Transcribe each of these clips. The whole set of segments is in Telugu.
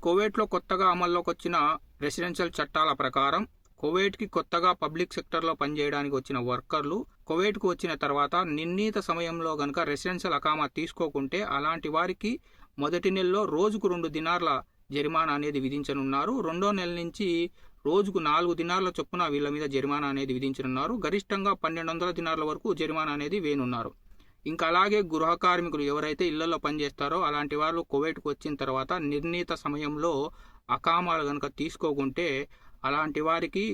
కువైట్లో కొత్తగా అమల్లోకి వచ్చిన రెసిడెన్షియల్ చట్టాల ప్రకారం కువైట్కి కొత్తగా పబ్లిక్ సెక్టర్లో పనిచేయడానికి వచ్చిన వర్కర్లు కువైట్కు వచ్చిన తర్వాత నిర్ణీత సమయంలో గనక రెసిడెన్షియల్ అకామా తీసుకోకుంటే అలాంటి వారికి మొదటి నెలలో రోజుకు 2 దినార్ల జరిమానా అనేది విధించనున్నారు. రెండో నెల నుంచి రోజుకు 4 దినార్ల చొప్పున వీళ్ళ మీద జరిమానా అనేది విధించనున్నారు. గరిష్టంగా 1200 దినార్ల వరకు జరిమానా అనేది వేయనున్నారు. ఇంకా అలాగే గృహ కార్మికులు ఎవరైతే ఇళ్లలో పనిచేస్తారో అలాంటి వాళ్ళు కువైట్కు వచ్చిన తర్వాత నిర్ణీత సమయంలో అకామాలు కనుక తీసుకోకుంటే అలాంటి వారికి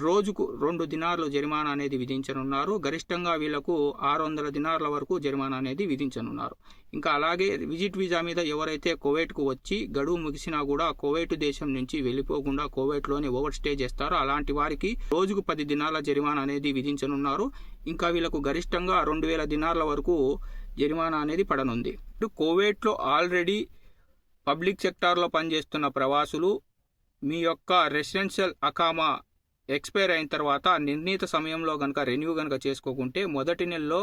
రోజుకు 2 దినార్లు జరిమానా అనేది విధించనున్నారు. గరిష్టంగా వీళ్లకు 600 దినార్ల వరకు జరిమానా అనేది విధించనున్నారు. ఇంకా అలాగే విజిట్ వీసా మీద ఎవరైతే కువైట్కు వచ్చి గడువు ముగిసినా కూడా కువైట్ దేశం నుంచి వెళ్ళిపోకుండా కువైట్లోనే ఓవర్ స్టే చేస్తారో అలాంటి వారికి రోజుకు 10 దినార్ల జరిమానా అనేది విధించనున్నారు. ఇంకా వీళ్ళకు గరిష్టంగా 2000 దినార్ల వరకు జరిమానా అనేది పడనుంది. కువైట్లో ఆల్రెడీ పబ్లిక్ సెక్టార్లో పనిచేస్తున్న ప్రవాసులు మీ యొక్క రెసిడెన్షియల్ అకామా ఎక్స్పైర్ అయిన తర్వాత నిర్ణీత సమయంలో కనుక రెన్యూ కనుక చేసుకోకుంటే మొదటి నెలలో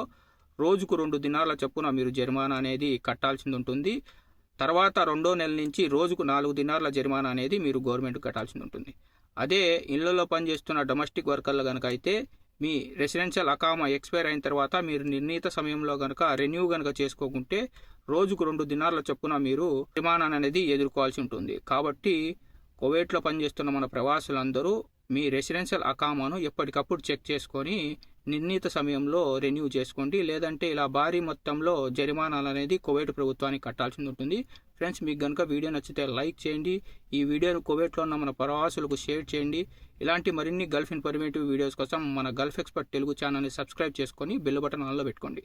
రోజుకు 2 దినార్ల చొప్పున మీరు జరిమానా అనేది కట్టాల్సి ఉంటుంది. తర్వాత రెండో నెల నుంచి రోజుకు 4 దినార్ల జరిమానా అనేది మీరు గవర్నమెంట్ కట్టాల్సి ఉంటుంది. అదే ఇళ్లలో పనిచేస్తున్న డొమెస్టిక్ వర్కర్లు కనుక అయితే మీ రెసిడెన్షియల్ అకామా ఎక్స్పైర్ అయిన తర్వాత మీరు నిర్ణీత సమయంలో కనుక రెన్యూ కనుక చేసుకోకుంటే రోజుకు 2 దినార్ల చొప్పున మీరు జరిమానా అనేది ఎదుర్కోవాల్సి ఉంటుంది. కాబట్టి కువైట్లో పనిచేస్తున్న మన ప్రవాసులందరూ మీ రెసిడెన్షియల్ అకామాను ఎప్పటికప్పుడు చెక్ చేసుకొని నిర్ణీత సమయంలో రెన్యూ చేసుకోండి. లేదంటే ఇలా భారీ మొత్తంలో జరిమానాలు అనేది కువైట్ ప్రభుత్వానికి కట్టాల్సి ఉంటుంది. ఫ్రెండ్స్, మీకు కనుక వీడియో నచ్చితే లైక్ చేయండి. ఈ వీడియోను కువైట్లో ఉన్న మన ప్రవాసులకు షేర్ చేయండి. ఇలాంటి మరిన్ని గల్ఫ్ ఇన్ఫర్మేటివ్ వీడియోస్ కోసం మన గల్ఫ్ ఎక్స్పర్ట్ తెలుగు ఛానల్ని సబ్స్క్రైబ్ చేసుకొని బెల్ బటన్ ఆన్లో పెట్టుకోండి.